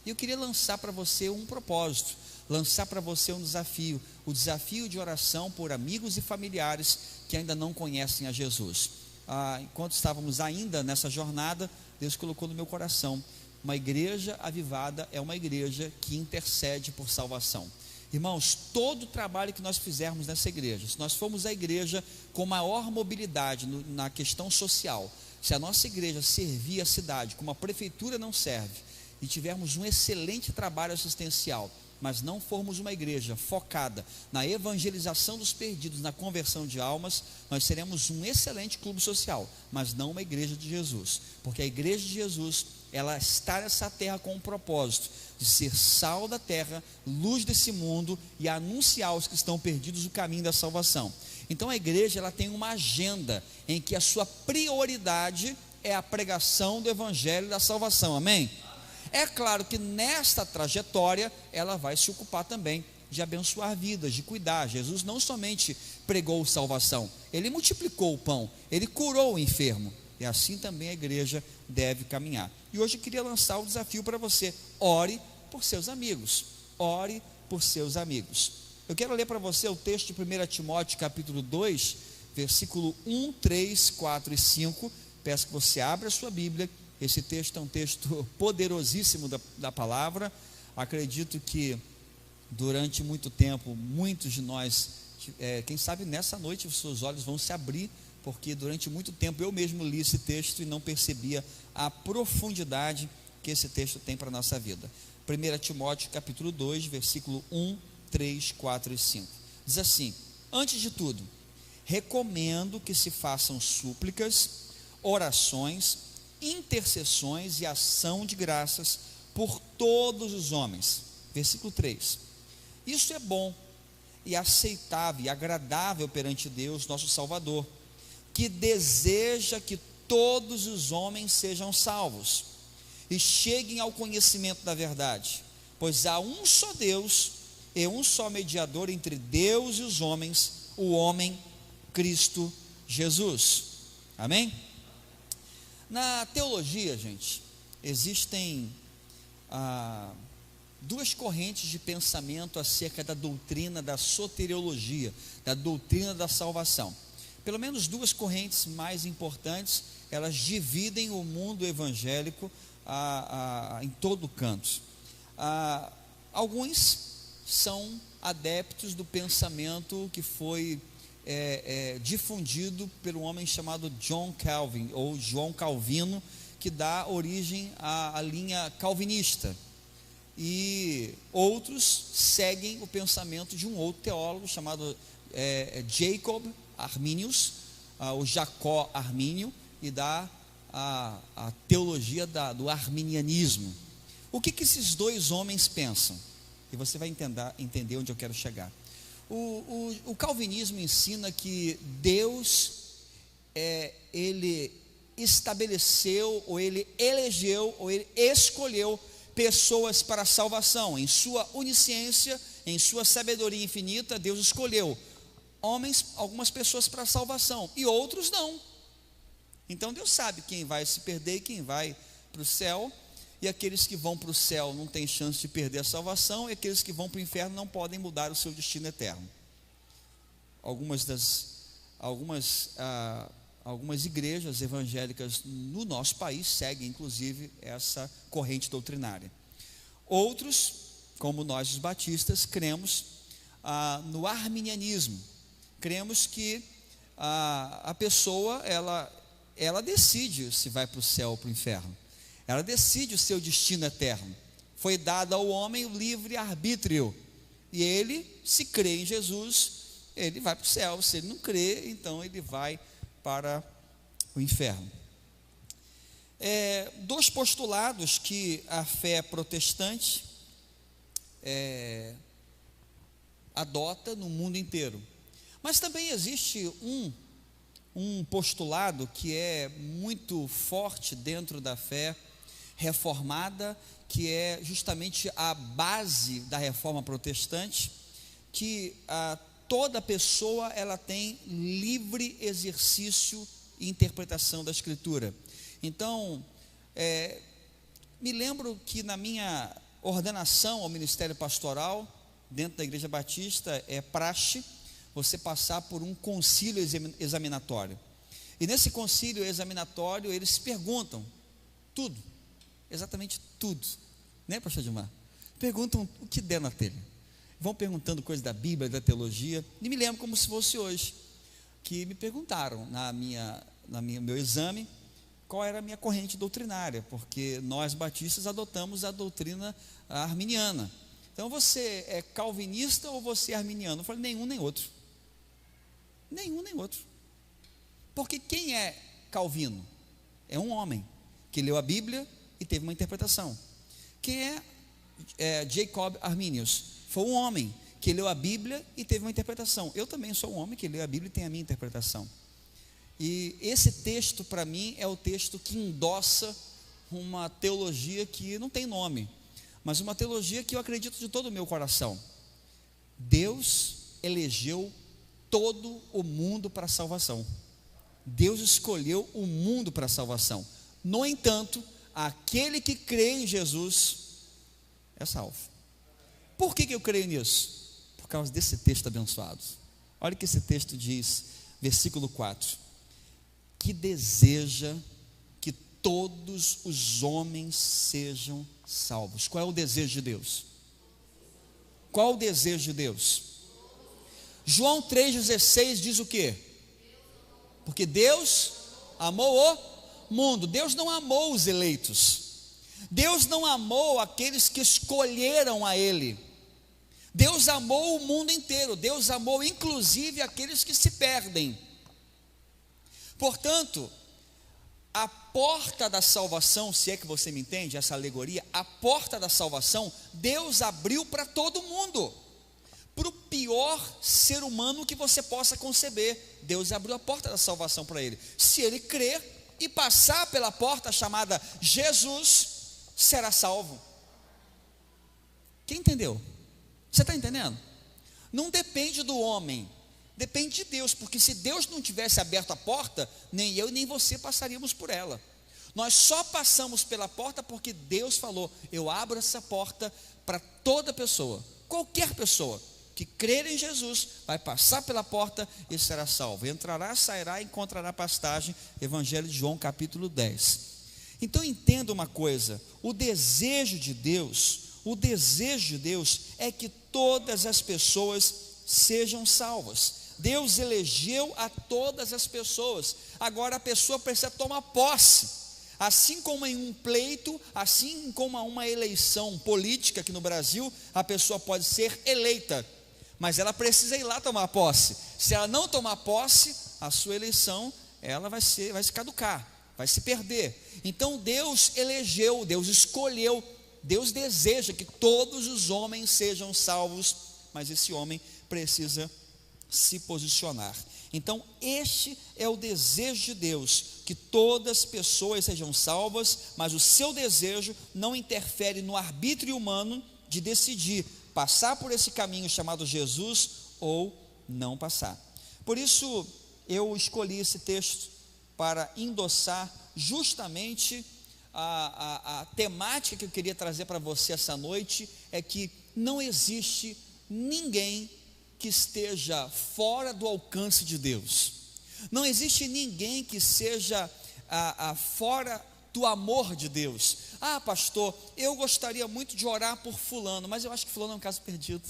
E eu queria lançar para você um propósito, lançar para você um desafio, o desafio de oração por amigos e familiares que ainda não conhecem a Jesus. Enquanto estávamos ainda nessa jornada, Deus colocou no meu coração: uma igreja avivada é uma igreja que intercede por salvação. Irmãos, todo o trabalho que nós fizermos nessa igreja, se nós formos a igreja com maior mobilidade na questão social, se a nossa igreja servir a cidade como a prefeitura não serve, e tivermos um excelente trabalho assistencial, mas não formos uma igreja focada na evangelização dos perdidos, na conversão de almas, nós seremos um excelente clube social, mas não uma igreja de Jesus, porque a igreja de Jesus, ela está nessa terra com um propósito de ser sal da terra, luz desse mundo, e anunciar aos que estão perdidos o caminho da salvação. Então a igreja, ela tem uma agenda em que a sua prioridade é a pregação do evangelho da salvação, amém? É claro que nesta trajetória ela vai se ocupar também de abençoar vidas, de cuidar. Jesus não somente pregou salvação, ele multiplicou o pão, ele curou o enfermo, e assim também a igreja deve caminhar. E hoje eu queria lançar o desafio para você: ore por seus amigos, ore por seus amigos. Eu quero ler para você o texto de 1 Timóteo capítulo 2, versículo 1, 3, 4 e 5, peço que você abra a sua Bíblia. Esse texto é um texto poderosíssimo da palavra. Acredito que durante muito tempo, muitos de nós, quem sabe nessa noite os seus olhos vão se abrir, porque durante muito tempo eu mesmo li esse texto e não percebia a profundidade que esse texto tem para a nossa vida. 1 Timóteo capítulo 2, versículo 1, 3, 4 e 5, diz assim: antes de tudo, recomendo que se façam súplicas, orações, intercessões e ação de graças por todos os homens. Versículo 3: isso é bom e aceitável e agradável perante Deus nosso Salvador, que deseja que todos os homens sejam salvos e cheguem ao conhecimento da verdade, pois há um só Deus e um só mediador entre Deus e os homens, o homem Cristo Jesus. Amém? Na teologia, gente, existem duas correntes de pensamento acerca da doutrina da soteriologia, da doutrina da salvação. Pelo menos duas correntes mais importantes, elas dividem o mundo evangélico em todo canto. Alguns são adeptos do pensamento que foi difundido pelo homem chamado John Calvin, ou João Calvino, que dá origem à linha calvinista. E outros seguem o pensamento de um outro teólogo chamado Jacob Arminius, o Jacó Armínio, e dá a teologia do arminianismo. O que esses dois homens pensam? E você vai entender onde eu quero chegar. O calvinismo ensina que Deus, ele estabeleceu, ou ele elegeu, ou ele escolheu pessoas para a salvação. Em sua onisciência, em sua sabedoria infinita, Deus escolheu algumas pessoas para a salvação, e outros não. Então Deus sabe quem vai se perder e quem vai para o céu, e aqueles que vão para o céu não têm chance de perder a salvação, e aqueles que vão para o inferno não podem mudar o seu destino eterno. Algumas igrejas evangélicas no nosso país seguem inclusive essa corrente doutrinária. Outros, como nós os batistas, cremos no arminianismo. Cremos que a pessoa ela decide se vai para o céu ou para o inferno. Ela decide o seu destino eterno. Foi dado ao homem o livre arbítrio, e ele, se crê em Jesus, ele vai para o céu. Se ele não crê, então ele vai para o inferno. Dois postulados que a fé protestante adota no mundo inteiro. Mas também existe um postulado que é muito forte dentro da fé reformada, que é justamente a base da reforma protestante, que toda pessoa ela tem livre exercício e interpretação da Escritura. Então, me lembro que na minha ordenação ao ministério pastoral, dentro da Igreja Batista, é praxe você passar por um concílio examinatório. E nesse concílio examinatório, eles perguntam tudo, exatamente tudo, né, pastor Dilmar? Perguntam o que der na telha. Vão perguntando coisas da Bíblia, da teologia. E me lembro como se fosse hoje, que me perguntaram no meu exame qual era a minha corrente doutrinária, porque nós batistas adotamos a doutrina arminiana. Então, você é calvinista ou você é arminiano? Eu falei, nenhum nem outro. Nenhum nem outro. Porque quem é Calvino? É um homem que leu a Bíblia e teve uma interpretação. Quem é Jacob Arminius? Foi um homem que leu a Bíblia e teve uma interpretação. Eu também sou um homem que leu a Bíblia e tem a minha interpretação. E esse texto, para mim, é o texto que endossa uma teologia que não tem nome, mas uma teologia que eu acredito de todo o meu coração. Deus elegeu todo o mundo para a salvação. Deus escolheu o mundo para a salvação. No entanto, aquele que crê em Jesus é salvo. Por que eu creio nisso? Por causa desse texto abençoado. Olha o que esse texto diz, versículo 4. Que deseja que todos os homens sejam salvos. Qual é o desejo de Deus? Qual o desejo de Deus? João 3,16 diz o quê? Porque Deus amou o mundo. Deus não amou os eleitos. Deus não amou aqueles que escolheram a Ele. Deus amou o mundo inteiro. Deus amou inclusive aqueles que se perdem. Portanto, a porta da salvação, se é que você me entende, essa alegoria, a porta da salvação, Deus abriu para todo mundo. Para o pior ser humano que você possa conceber, Deus abriu a porta da salvação para ele. Se ele crer e passar pela porta chamada Jesus, será salvo. Quem entendeu? Você está entendendo? Não depende do homem, depende de Deus, porque se Deus não tivesse aberto a porta, nem eu nem você passaríamos por ela. Nós só passamos pela porta porque Deus falou, eu abro essa porta para toda pessoa, qualquer pessoa que crer em Jesus, vai passar pela porta e será salvo. Entrará, sairá e encontrará pastagem. Evangelho de João, capítulo 10. Então entenda uma coisa, o desejo de Deus é que todas as pessoas sejam salvas. Deus elegeu a todas as pessoas. Agora a pessoa precisa tomar posse. Assim como em um pleito, assim como uma eleição política aqui no Brasil, a pessoa pode ser eleita, mas ela precisa ir lá tomar posse. Se ela não tomar posse, a sua eleição ela vai se caducar, vai se perder. Então Deus elegeu, Deus escolheu, Deus deseja que todos os homens sejam salvos, mas esse homem precisa se posicionar. Então este é o desejo de Deus, que todas as pessoas sejam salvas, mas o seu desejo não interfere no arbítrio humano de decidir passar por esse caminho chamado Jesus ou não passar. Por isso eu escolhi esse texto para endossar justamente a temática que eu queria trazer para você essa noite, é que não existe ninguém que esteja fora do alcance de Deus. Não existe ninguém que seja fora do amor de Deus. Ah, pastor, eu gostaria muito de orar por fulano, mas eu acho que fulano é um caso perdido.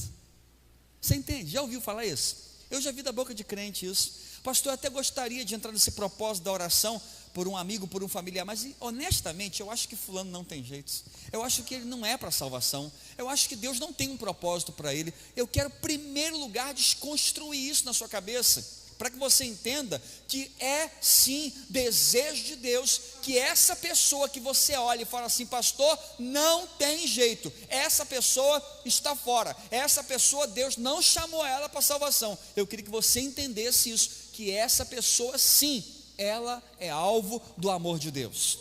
Você entende? Já ouviu falar isso? Eu já vi da boca de crente isso. Pastor, eu até gostaria de entrar nesse propósito da oração por um amigo, por um familiar, mas honestamente eu acho que fulano não tem jeito. Eu acho que ele não é para a salvação. Eu acho que Deus não tem um propósito para ele. Eu quero, em primeiro lugar, desconstruir isso na sua cabeça, para que você entenda que é sim desejo de Deus que essa pessoa que você olha e fala assim, pastor, não tem jeito, essa pessoa está fora, essa pessoa Deus não chamou ela para a salvação. Eu queria que você entendesse isso, que essa pessoa sim, ela é alvo do amor de Deus.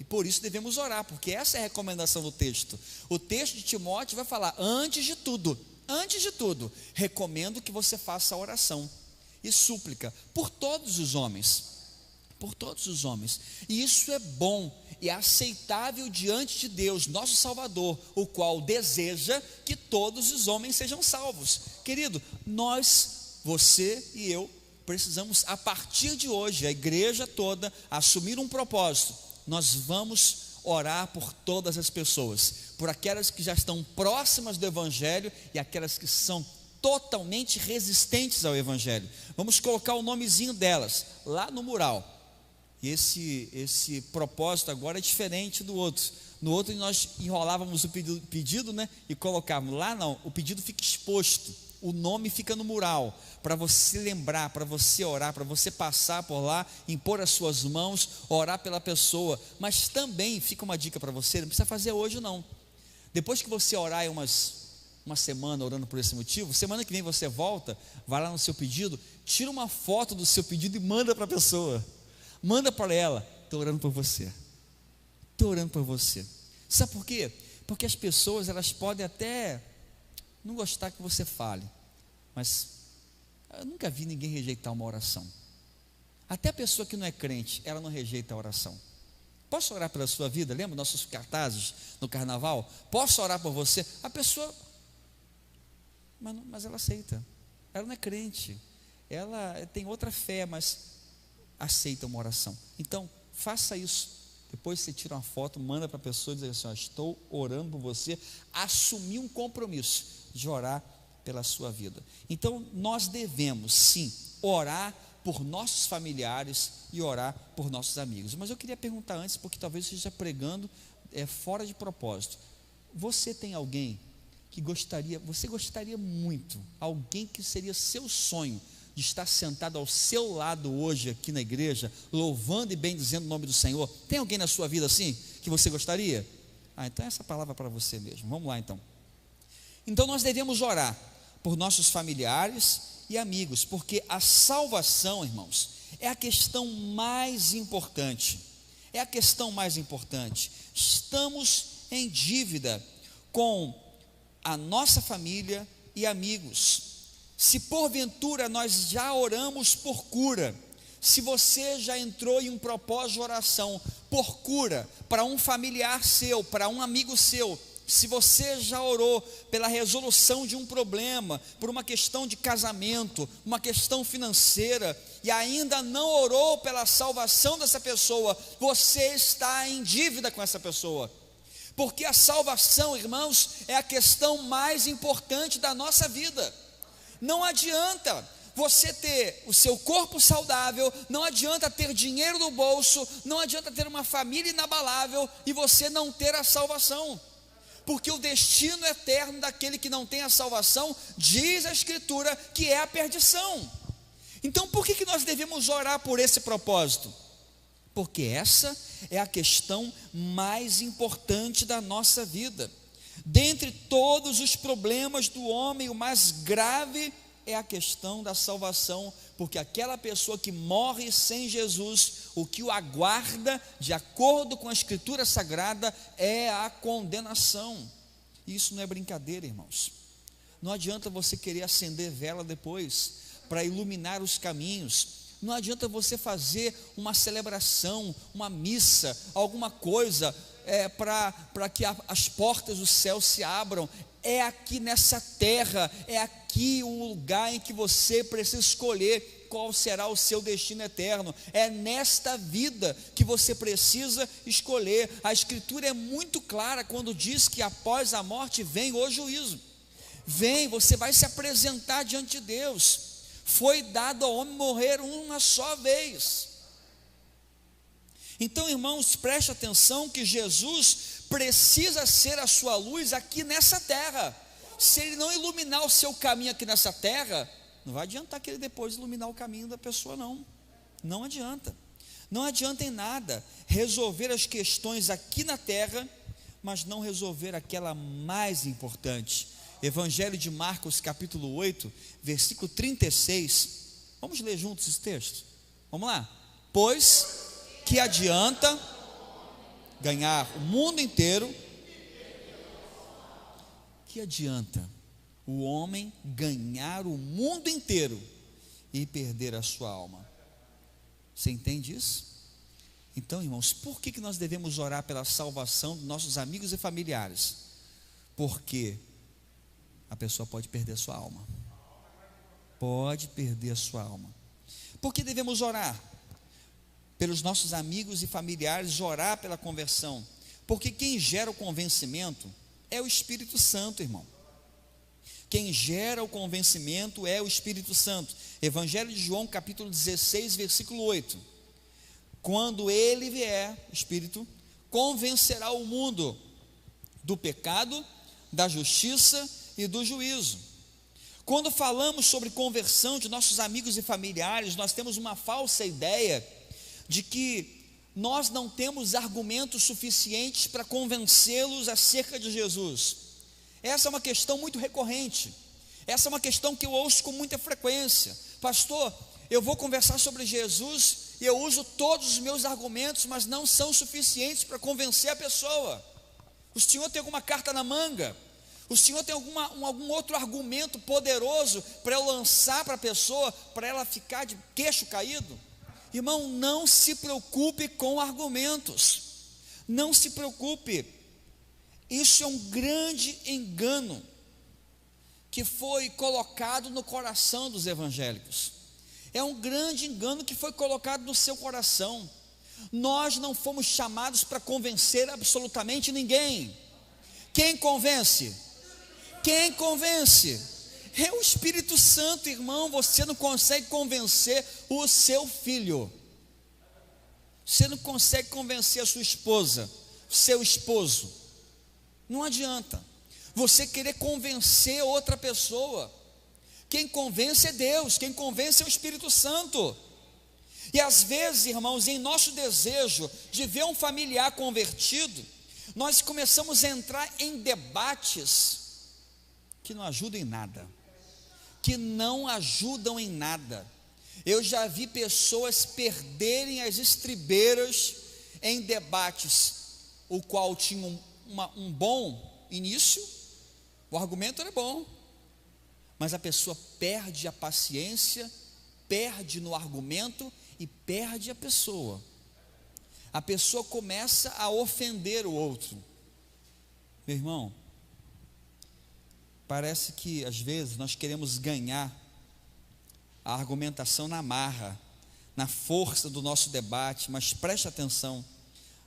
E por isso devemos orar, porque essa é a recomendação do texto. O texto de Timóteo vai falar, antes de tudo, recomendo que você faça a oração e súplica por todos os homens, por todos os homens. E isso é bom e aceitável diante de Deus, nosso Salvador, o qual deseja que todos os homens sejam salvos. Querido, nós, você e eu, precisamos, a partir de hoje, a igreja toda, assumir um propósito. Nós vamos orar por todas as pessoas, por aquelas que já estão próximas do Evangelho e aquelas que são totalmente resistentes ao Evangelho. Vamos colocar o nomezinho delas lá no mural. E esse propósito agora é diferente do outro. No outro nós enrolávamos o pedido, né, e colocávamos. Lá não, o pedido fica exposto, o nome fica no mural, para você lembrar, para você orar, para você passar por lá, impor as suas mãos, orar pela pessoa. Mas também fica uma dica para você, não precisa fazer hoje não. Depois que você orar aí uma semana orando por esse motivo, semana que vem você volta, vai lá no seu pedido, tira uma foto do seu pedido e manda para a pessoa. Manda para ela: estou orando por você, estou orando por você. Sabe por quê? Porque as pessoas, elas podem até não gostar que você fale, mas eu nunca vi ninguém rejeitar uma oração. Até a pessoa que não é crente, ela não rejeita a oração. Posso orar pela sua vida? Lembra nossos cartazes no carnaval? Posso orar por você? A pessoa, mas ela aceita. Ela não é crente, ela tem outra fé, mas aceita uma oração. Então faça isso. Depois você tira uma foto, manda para a pessoa e diz assim: estou orando por você. Assumir um compromisso de orar pela sua vida. Então nós devemos sim orar por nossos familiares e orar por nossos amigos. Mas eu queria perguntar antes, porque talvez você esteja pregando fora de propósito. Você tem alguém que você gostaria muito, alguém que seria seu sonho de estar sentado ao seu lado hoje aqui na igreja, louvando e bendizendo o nome do Senhor? Tem alguém na sua vida assim, que você gostaria? Então essa palavra é para você mesmo. Vamos lá então. Então nós devemos orar por nossos familiares e amigos, porque a salvação, irmãos, é a questão mais importante. É a questão mais importante. Estamos em dívida com a nossa família e amigos. Se porventura nós já oramos por cura, se você já entrou em um propósito de oração por cura para um familiar seu, para um amigo seu, se você já orou pela resolução de um problema, por uma questão de casamento, uma questão financeira, e ainda não orou pela salvação dessa pessoa, você está em dívida com essa pessoa. Porque a salvação, irmãos, é a questão mais importante da nossa vida. Não adianta você ter o seu corpo saudável, não adianta ter dinheiro no bolso, não adianta ter uma família inabalável e você não ter a salvação. Porque o destino eterno daquele que não tem a salvação, diz a Escritura, que é a perdição. Então por que nós devemos orar por esse propósito? Porque essa é a questão mais importante da nossa vida. Dentre todos os problemas do homem, o mais grave é a questão da salvação, porque aquela pessoa que morre sem Jesus, o que o aguarda, de acordo com a Escritura Sagrada, é a condenação. Isso não é brincadeira, irmãos. Não adianta você querer acender vela depois, para iluminar os caminhos. Não adianta você fazer uma celebração, uma missa, alguma coisa, para que as portas do céu se abram. É aqui nessa terra, é aqui o lugar em que você precisa escolher qual será o seu destino eterno. É nesta vida que você precisa escolher. A Escritura é muito clara quando diz que após a morte vem o juízo. Você vai se apresentar diante de Deus. Foi dado ao homem morrer uma só vez. Então, irmãos, preste atenção que Jesus precisa ser a sua luz aqui nessa terra. Se ele não iluminar o seu caminho aqui nessa terra, não vai adiantar que ele depois iluminar o caminho da pessoa, não adianta. Não adianta em nada resolver as questões aqui na terra, mas não resolver aquela mais importante. Evangelho de Marcos capítulo 8, versículo 36, vamos ler juntos esse texto? Vamos lá. Pois que adianta ganhar o mundo inteiro? Que adianta o homem ganhar o mundo inteiro e perder a sua alma? Você entende isso? Então, irmãos, por que nós devemos orar pela salvação dos nossos amigos e familiares? Porque a pessoa pode perder a sua alma. Pode perder a sua alma. Por que devemos orar pelos nossos amigos e familiares, orar pela conversão? Porque quem gera o convencimento é o Espírito Santo, irmão. Quem gera o convencimento é o Espírito Santo. Evangelho de João, capítulo 16, versículo 8. Quando ele vier, Espírito, convencerá o mundo do pecado, da justiça e do juízo. Quando falamos sobre conversão de nossos amigos e familiares, nós temos uma falsa ideia de que nós não temos argumentos suficientes para convencê-los acerca de Jesus. Essa é uma questão muito recorrente. Essa é uma questão que eu ouço com muita frequência. Pastor, eu vou conversar sobre Jesus e eu uso todos os meus argumentos, mas não são suficientes para convencer a pessoa. O senhor tem alguma carta na manga? O senhor tem algum outro argumento poderoso para eu lançar para a pessoa, para ela ficar de queixo caído? Irmão, não se preocupe com argumentos. Não se preocupe. Isso é um grande engano que foi colocado no coração dos evangélicos. É um grande engano que foi colocado no seu coração. Nós não fomos chamados para convencer absolutamente ninguém. Quem convence? Quem convence? É o Espírito Santo, irmão. Você não consegue convencer o seu filho. Você não consegue convencer a sua esposa, seu esposo. Não adianta você querer convencer outra pessoa. Quem convence é Deus, quem convence é o Espírito Santo. E às vezes, irmãos, em nosso desejo de ver um familiar convertido, nós começamos a entrar em debates que não ajudam em nada. Que não ajudam em nada. Eu já vi pessoas perderem as estribeiras em debates, o qual tinha um bom início, o argumento era bom, mas a pessoa perde a paciência, perde no argumento e perde a pessoa. A pessoa começa a ofender o outro. Meu irmão, parece que às vezes nós queremos ganhar a argumentação na marra, na força do nosso debate, mas preste atenção,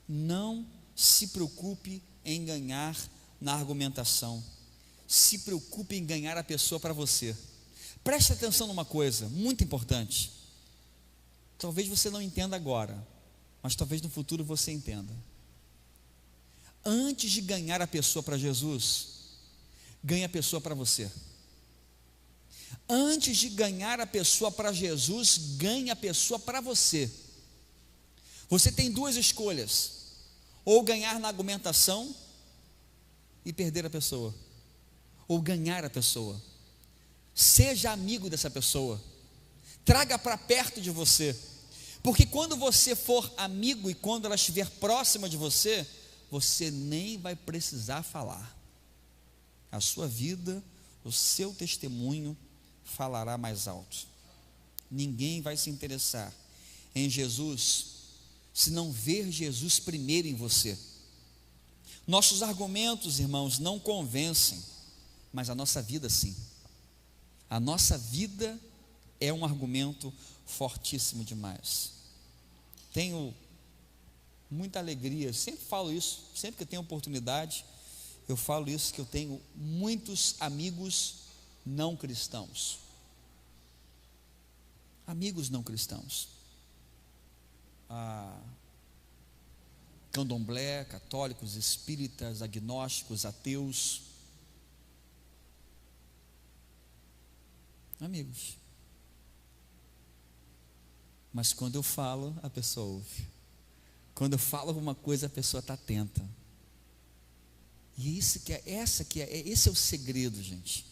não se preocupe em ganhar na argumentação, se preocupe em ganhar a pessoa para você. Preste atenção numa coisa muito importante. Talvez você não entenda agora, mas talvez no futuro você entenda. Antes de ganhar a pessoa para Jesus, ganhe a pessoa para você. Antes de ganhar a pessoa para Jesus, ganhe a pessoa para você. Você tem duas escolhas: ou ganhar na argumentação e perder a pessoa, ou ganhar a pessoa. Seja amigo dessa pessoa, traga para perto de você, porque quando você for amigo e quando ela estiver próxima de você, você nem vai precisar falar. A sua vida, o seu testemunho falará mais alto. Ninguém vai se interessar em Jesus se não ver Jesus primeiro em você. Nossos argumentos, irmãos, não convencem, mas a nossa vida sim. A nossa vida é um argumento fortíssimo demais. Tenho muita alegria, sempre falo isso, sempre que eu tenho oportunidade, eu falo isso, que eu tenho muitos amigos não cristãos. Amigos não cristãos. Candomblé, católicos, espíritas, agnósticos, ateus. Amigos. Mas quando eu falo, a pessoa ouve. Quando eu falo alguma coisa, a pessoa está atenta. E esse é o segredo, gente.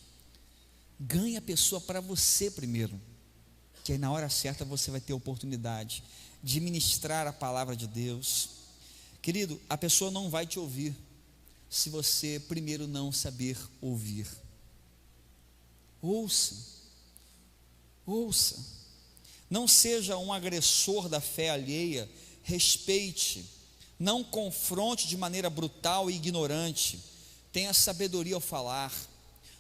Ganhe a pessoa para você primeiro, que aí na hora certa você vai ter a oportunidade de ministrar a palavra de Deus. Querido, a pessoa não vai te ouvir se você primeiro não saber ouvir. Ouça. Não seja um agressor da fé alheia respeite, não confronte de maneira brutal e ignorante, tenha sabedoria ao falar.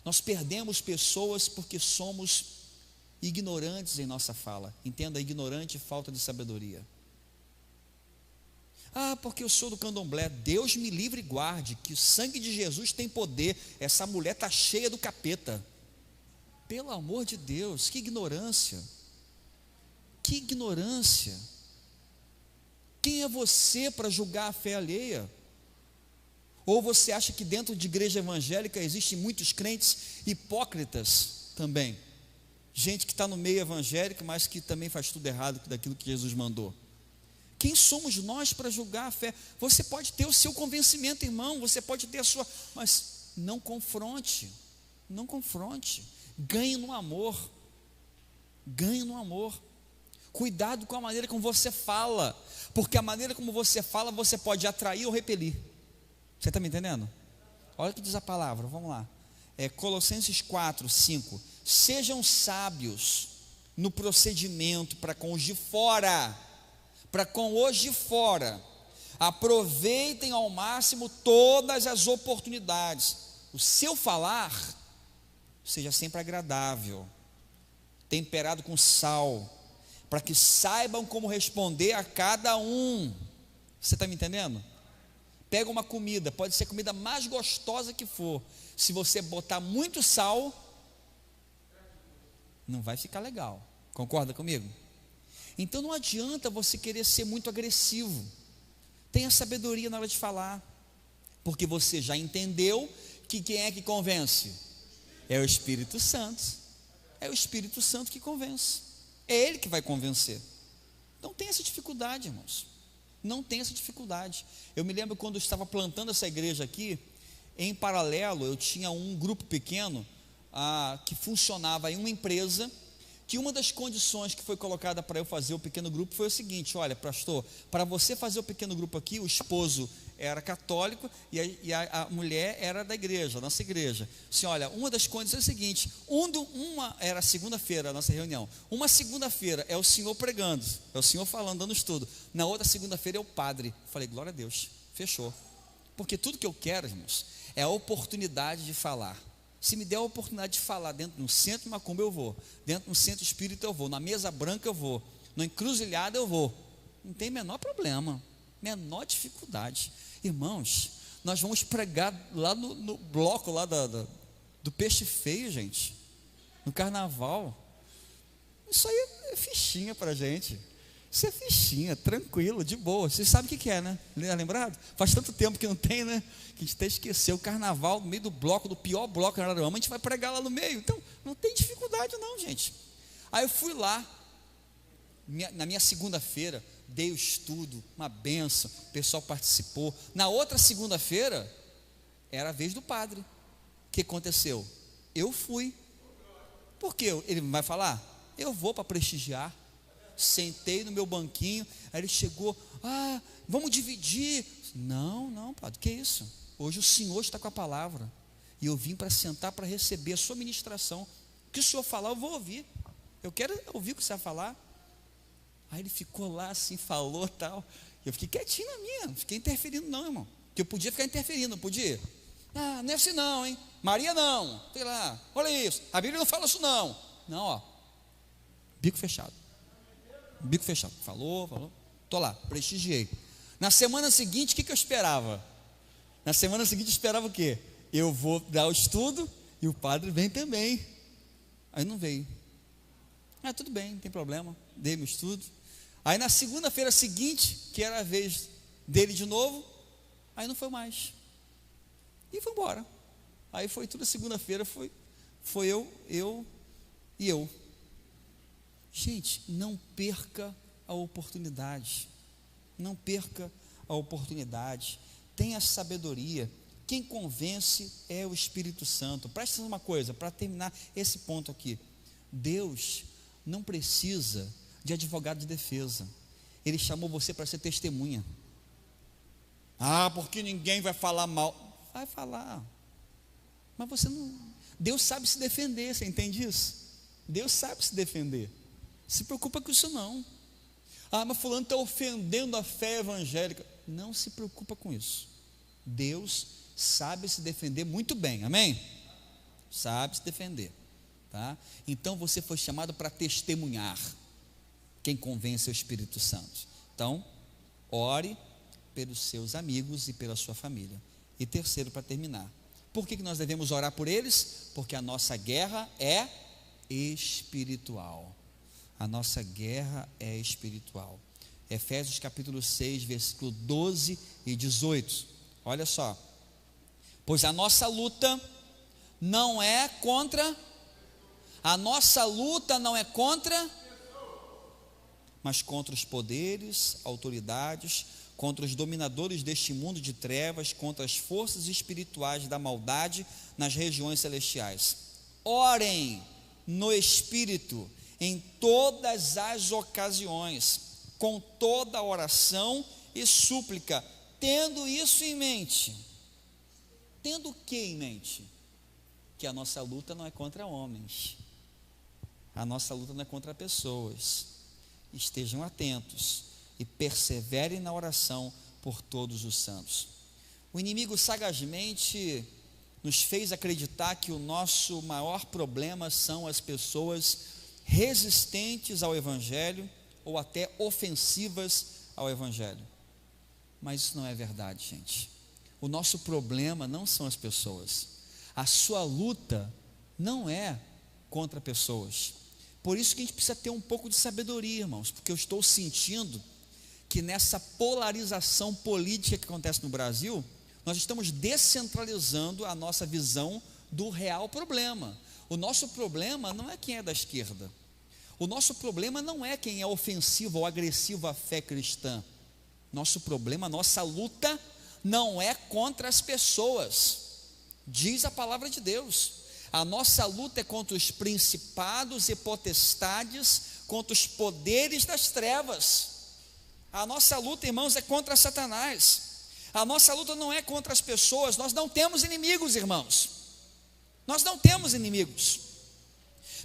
Nós perdemos pessoas porque somos ignorantes em nossa fala. Entenda, ignorante e falta de sabedoria. Ah, porque eu sou do candomblé. Deus me livre e guarde, que o sangue de Jesus tem poder. Essa mulher está cheia do capeta. Pelo amor de Deus, que ignorância. Que ignorância. Quem é você para julgar a fé alheia? Ou você acha que dentro de igreja evangélica existem muitos crentes hipócritas também? Gente que está no meio evangélico, mas que também faz tudo errado daquilo que Jesus mandou. Quem somos nós para julgar a fé? Você pode ter o seu convencimento, irmão, você pode ter a sua, mas não confronte, não confronte, ganhe no amor, ganhe no amor. Cuidado com a maneira como você fala, porque a maneira como você fala, você pode atrair ou repelir. Você está me entendendo? Olha o que diz a palavra, vamos lá. Colossenses 4, 5. Sejam sábios no procedimento para com os de fora, aproveitem ao máximo todas as oportunidades. O seu falar seja sempre agradável, temperado com sal, para que saibam como responder a cada um. Você está me entendendo? Pega uma comida, pode ser a comida mais gostosa que for, se você botar muito sal, não vai ficar legal. Concorda comigo? Então não adianta você querer ser muito agressivo. Tenha sabedoria na hora de falar, porque você já entendeu que quem é que convence? É o Espírito Santo. É o Espírito Santo que convence. É Ele que vai convencer. Não tem essa dificuldade, irmãos. Não tem essa dificuldade. Eu me lembro quando eu estava plantando essa igreja aqui, em paralelo eu tinha um grupo pequeno que funcionava em uma empresa, que uma das condições que foi colocada para eu fazer o pequeno grupo foi o seguinte: olha, pastor, para você fazer o pequeno grupo aqui, o esposo era católico e a mulher era da igreja, nossa igreja. Assim, olha, uma das condições é a seguinte: uma era segunda-feira a nossa reunião, uma segunda-feira é o senhor pregando, é o senhor falando, dando estudo, na outra segunda-feira é o padre. Falei, glória a Deus, fechou. Porque tudo que eu quero, irmãos, é a oportunidade de falar. Se me der a oportunidade de falar dentro de um centro de macumba, eu vou. Dentro de um centro espírita, eu vou. Na mesa branca, eu vou. Na encruzilhada, eu vou. Não tem menor problema, menor dificuldade. Irmãos, nós vamos pregar lá no bloco lá do peixe feio, gente. No carnaval. Isso aí é fichinha para a gente. Isso é fichinha, tranquilo, de boa. Vocês sabem o que é, né? Lembrado? Faz tanto tempo que não tem, né? Que a gente até esqueceu o carnaval no meio do bloco, do pior bloco em Araruama, a gente vai pregar lá no meio. Então, não tem dificuldade não, gente. Aí eu fui lá, na minha segunda-feira, dei o estudo, uma benção, o pessoal participou. Na outra segunda-feira, era a vez do padre. O que aconteceu? Eu fui. Por quê? Ele vai falar? Eu vou para prestigiar. Sentei no meu banquinho, aí ele chegou, vamos dividir. Não, padre, que isso? Hoje o senhor está com a palavra, e eu vim para sentar para receber a sua ministração. O que o senhor falar, eu vou ouvir. Eu quero ouvir o que você vai falar. Aí ele ficou lá assim, falou tal. Eu fiquei quietinho na minha, não fiquei interferindo não, irmão. Porque eu podia ficar interferindo, não podia? Não é assim não, hein? Maria não, sei lá, olha isso, a Bíblia não fala isso não. Não, ó, bico fechado. Bico fechado, falou, estou lá, prestigiei. Na semana seguinte, o que eu esperava? Na semana seguinte eu esperava o quê? Eu vou dar o estudo e o padre vem também. Aí não veio. Tudo bem, não tem problema, dei meu estudo. Aí na segunda-feira seguinte, que era a vez dele de novo, aí não foi mais. E foi embora. Aí foi tudo segunda-feira, foi eu e eu. Gente, não perca a oportunidade. Não perca a oportunidade. Tenha sabedoria. Quem convence é o Espírito Santo. Presta atenção uma coisa, para terminar esse ponto aqui. Deus não precisa de advogado de defesa. Ele chamou você para ser testemunha. Porque ninguém vai falar mal. Vai falar. Mas você não... Deus sabe se defender, você entende isso? Deus sabe se defender. Se preocupa com isso não. Ah, mas fulano está ofendendo a fé evangélica. Não se preocupa com isso. Deus sabe se defender muito bem, amém? Sabe se defender, tá? Então você foi chamado para testemunhar. Quem convence é o Espírito Santo. Então, ore pelos seus amigos e pela sua família. E terceiro, para terminar, por que nós devemos orar por eles? Porque a nossa guerra é espiritual. A nossa guerra é espiritual. Efésios capítulo 6, versículo 12 e 18. Olha só. Pois a nossa luta não é contra, mas contra os poderes, autoridades, contra os dominadores deste mundo de trevas, contra as forças espirituais da maldade nas regiões celestiais. Orem no Espírito em todas as ocasiões, com toda oração e súplica, tendo isso em mente. Tendo o que em mente? Que a nossa luta não é contra homens, a nossa luta não é contra pessoas. Estejam atentos e perseverem na oração por todos os santos. O inimigo sagazmente nos fez acreditar que o nosso maior problema são as pessoas resistentes ao Evangelho ou até ofensivas ao Evangelho. Mas isso não é verdade, gente. O nosso problema não são as pessoas. A sua luta não é contra pessoas. Por isso que a gente precisa ter um pouco de sabedoria, irmãos, porque eu estou sentindo que nessa polarização política que acontece no Brasil, nós estamos descentralizando a nossa visão do real problema. O nosso problema não é quem é da esquerda. O nosso problema não é quem é ofensivo ou agressivo à fé cristã. Nosso problema, nossa luta não é contra as pessoas. Diz a palavra de Deus. A nossa luta é contra os principados e potestades, contra os poderes das trevas. A nossa luta, irmãos, é contra Satanás. A nossa luta não é contra as pessoas. Nós não temos inimigos, irmãos. Nós não temos inimigos.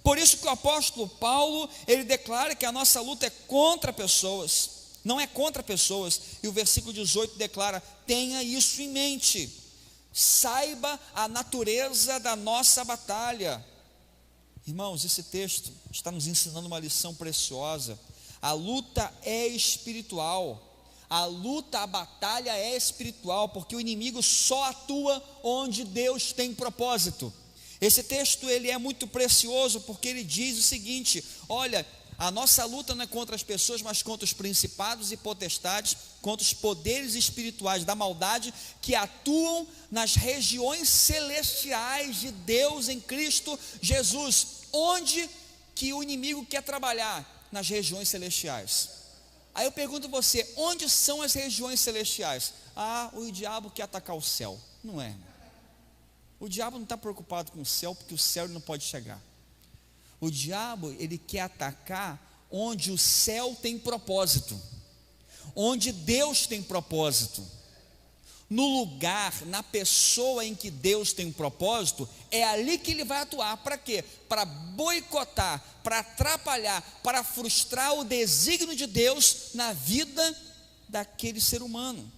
Por isso que o apóstolo Paulo, ele declara que a nossa luta é contra pessoas, não é contra pessoas. E o versículo 18 declara: tenha isso em mente, saiba a natureza da nossa batalha. Irmãos, esse texto está nos ensinando uma lição preciosa. A luta é espiritual. A luta, a batalha é espiritual, porque o inimigo só atua onde Deus tem propósito. Esse texto ele é muito precioso, porque ele diz o seguinte: olha, a nossa luta não é contra as pessoas, mas contra os principados e potestades, contra os poderes espirituais da maldade que atuam nas regiões celestiais de Deus em Cristo Jesus. Onde que o inimigo quer trabalhar? Nas regiões celestiais. Aí eu pergunto a você: onde são as regiões celestiais? Ah, o diabo quer atacar o céu. Não é. O diabo não está preocupado com o céu, porque o céu ele não pode chegar. O diabo, ele quer atacar onde o céu tem propósito, onde Deus tem propósito. No lugar, na pessoa em que Deus tem um propósito, é ali que ele vai atuar. Para quê? Para boicotar, para atrapalhar, para frustrar o desígnio de Deus na vida daquele ser humano.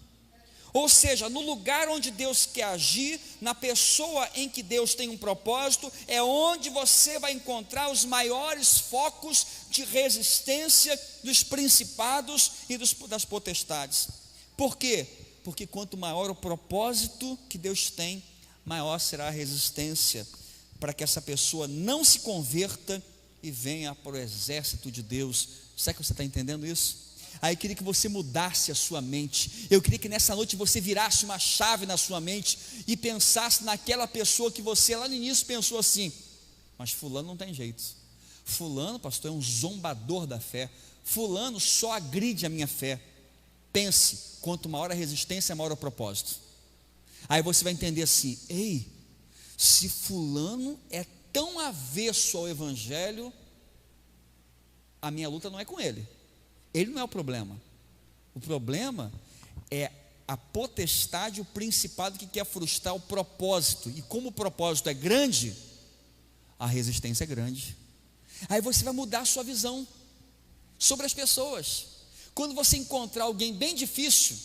Ou seja, no lugar onde Deus quer agir, na pessoa em que Deus tem um propósito, é onde você vai encontrar os maiores focos de resistência dos principados e das potestades. Por quê? Porque quanto maior o propósito que Deus tem, maior será a resistência para que essa pessoa não se converta e venha para o exército de Deus. Será que você está entendendo isso? Aí eu queria que você mudasse a sua mente. Eu queria que nessa noite você virasse uma chave na sua mente e pensasse naquela pessoa que você lá no início pensou assim: mas fulano não tem jeito. Fulano, pastor, é um zombador da fé. Fulano só agride a minha fé. Pense, quanto maior a resistência, maior o propósito. Aí você vai entender assim: ei, se fulano é tão avesso ao evangelho, a minha luta não é com ele. Ele não é o problema. O problema é a potestade, o principado que quer frustrar o propósito. E como o propósito é grande, a resistência é grande. Aí você vai mudar a sua visão sobre as pessoas. Quando você encontrar alguém bem difícil,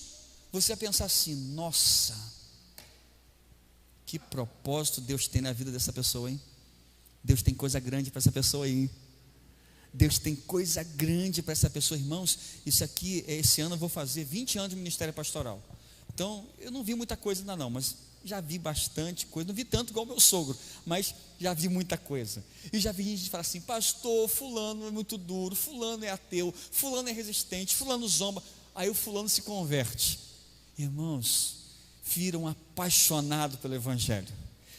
você vai pensar assim: nossa, que propósito Deus tem na vida dessa pessoa, hein? Deus tem coisa grande para essa pessoa aí. Deus tem coisa grande para essa pessoa. Irmãos, isso aqui, esse ano eu vou fazer 20 anos de ministério pastoral. Então, eu não vi muita coisa ainda não, mas já vi bastante coisa. Não vi tanto igual meu sogro, mas já vi muita coisa. E já vi gente falar assim: pastor, fulano é muito duro, fulano é ateu, fulano é resistente, fulano zomba. Aí o fulano se converte. Irmãos, viram apaixonado pelo evangelho.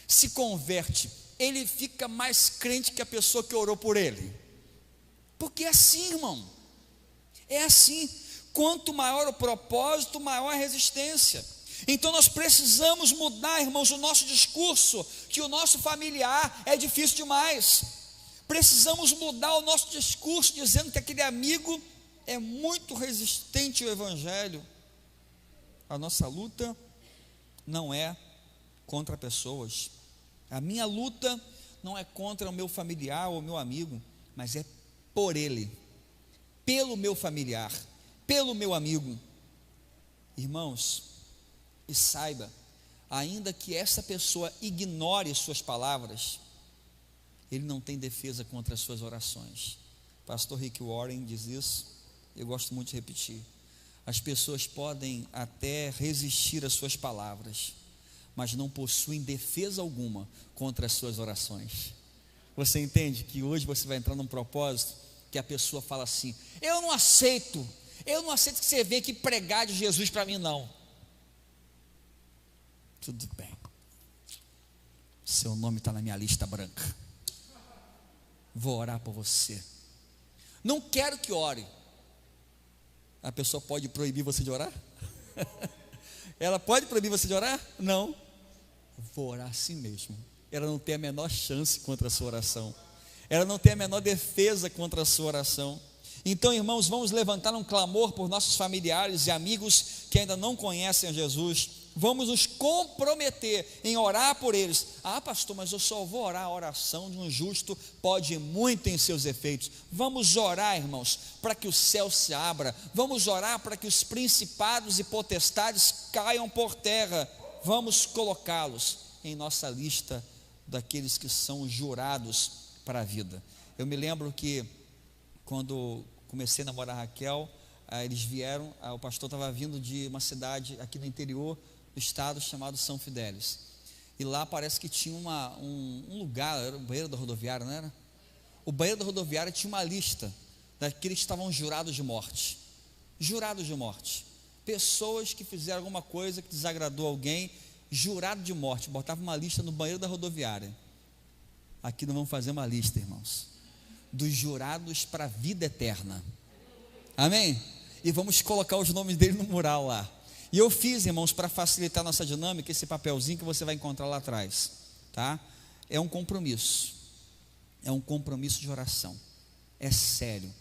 Se converte, ele fica mais crente que a pessoa que orou por ele. Porque é assim, irmão. É assim. Quanto maior o propósito, maior a resistência. Então nós precisamos mudar, irmãos, o nosso discurso, que o nosso familiar é difícil demais. Precisamos mudar o nosso discurso, dizendo que aquele amigo é muito resistente ao evangelho. A nossa luta não é contra pessoas. A minha luta não é contra o meu familiar ou o meu amigo, mas é por ele, pelo meu familiar, pelo meu amigo. Irmãos, e saiba, ainda que essa pessoa ignore suas palavras, ele não tem defesa contra as suas orações. Pastor Rick Warren diz isso, eu gosto muito de repetir. As pessoas podem até resistir às suas palavras, mas não possuem defesa alguma contra as suas orações. Você entende que hoje você vai entrar num propósito que a pessoa fala assim: eu não aceito que você venha aqui pregar de Jesus para mim não. Tudo bem, seu nome está na minha lista branca, vou orar por você. Não quero que ore. A pessoa pode proibir você de orar? Ela pode proibir você de orar? Não. Vou orar assim mesmo. Ela não tem a menor chance contra a sua oração. Ela não tem a menor defesa contra a sua oração. Então, irmãos, vamos levantar um clamor por nossos familiares e amigos que ainda não conhecem a Jesus. Vamos nos comprometer em orar por eles. Ah, pastor, mas eu só vou orar. A oração de um justo pode muito em seus efeitos. Vamos orar, irmãos, para que o céu se abra. Vamos orar para que os principados e potestades caiam por terra. Vamos colocá-los em nossa lista daqueles que são jurados para a vida. Eu me lembro que quando comecei a namorar a Raquel, eles vieram, o pastor estava vindo de uma cidade aqui no interior do estado chamado São Fidélis, e lá parece que tinha um lugar, era o banheiro da rodoviária, não era? O banheiro da rodoviária tinha uma lista daqueles que estavam jurados de morte, pessoas que fizeram alguma coisa que desagradou alguém, jurado de morte, botava uma lista no banheiro da rodoviária. Aqui nós vamos fazer uma lista, irmãos, dos jurados para a vida eterna, amém? E vamos colocar os nomes dele no mural lá. E eu fiz, irmãos, para facilitar a nossa dinâmica, esse papelzinho que você vai encontrar lá atrás, tá? É um compromisso de oração, é sério,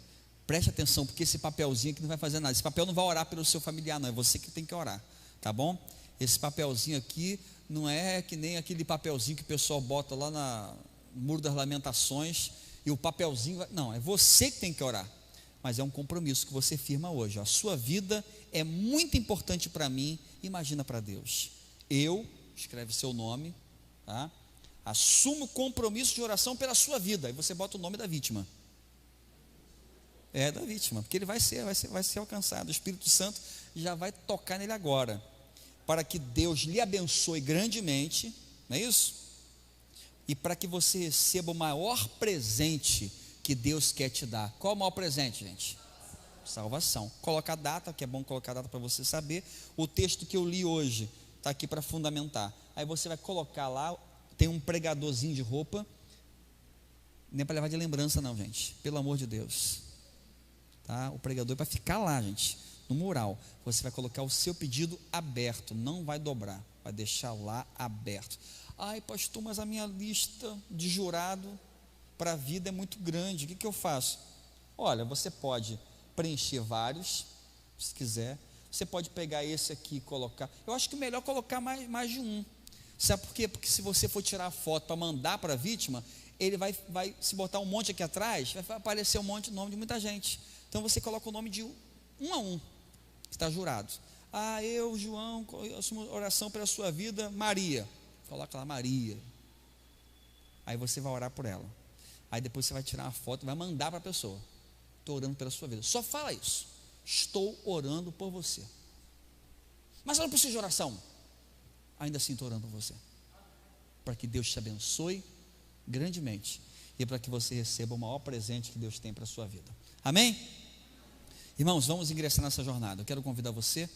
preste atenção, porque esse papelzinho aqui não vai fazer nada, esse papel não vai orar pelo seu familiar não, é você que tem que orar, tá bom? Esse papelzinho aqui não é que nem aquele papelzinho que o pessoal bota lá no Muro das Lamentações, e o papelzinho, não, é você que tem que orar, mas é um compromisso que você firma hoje. A sua vida é muito importante para mim, imagina para Deus. Eu, escreve seu nome, tá? Assumo compromisso de oração pela sua vida, aí você bota o nome da vítima, da vítima, porque ele vai ser alcançado, o Espírito Santo já vai tocar nele agora, para que Deus lhe abençoe grandemente, não é isso? E para que você receba o maior presente que Deus quer te dar. Qual é o maior presente, gente? Salvação. Coloca a data, que é bom colocar a data para você saber. O texto que eu li hoje está aqui para fundamentar. Aí você vai colocar lá, tem um pregadorzinho de roupa, nem é para levar de lembrança não, gente, pelo amor de Deus, tá? O pregador é para ficar lá, gente, no mural. Você vai colocar o seu pedido aberto, não vai dobrar, vai deixar lá aberto. Ai, pastor, mas a minha lista de jurado para a vida é muito grande, o que eu faço? Olha, você pode preencher vários, se quiser. Você pode pegar esse aqui e colocar. Eu acho que é melhor colocar mais de um. Sabe por quê? Porque se você for tirar a foto para mandar para a vítima, ele vai, se botar um monte aqui atrás, vai aparecer um monte de nome de muita gente. Então você coloca o nome de um a um, que está jurado. Eu, João, eu assumo oração pela sua vida, Maria. Coloca lá Maria. Aí você vai orar por ela. Aí depois você vai tirar uma foto e vai mandar para a pessoa. Estou orando pela sua vida. Só fala isso. Estou orando por você. Mas eu não preciso de oração. Ainda assim estou orando por você. Para que Deus te abençoe grandemente. E para que você receba o maior presente que Deus tem para a sua vida. Amém? Irmãos, vamos ingressar nessa jornada. Eu quero convidar você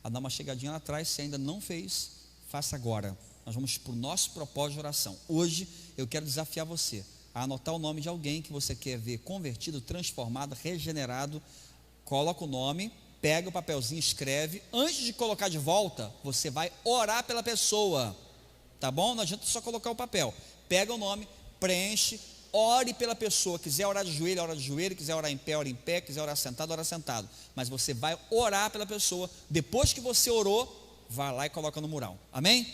a dar uma chegadinha lá atrás. Se ainda não fez, faça agora. Nós vamos para o nosso propósito de oração. Hoje eu quero desafiar você a anotar o nome de alguém que você quer ver convertido, transformado, regenerado. Coloca o nome, pega o papelzinho, escreve. Antes de colocar de volta, você vai orar pela pessoa. Tá bom? Não adianta só colocar o papel. Pega o nome, preenche, ore pela pessoa. Quiser orar de joelho, ora de joelho. Quiser orar em pé, ora em pé. Quiser orar sentado, ora sentado. Mas você vai orar pela pessoa. Depois que você orou, vai lá e coloca no mural. Amém?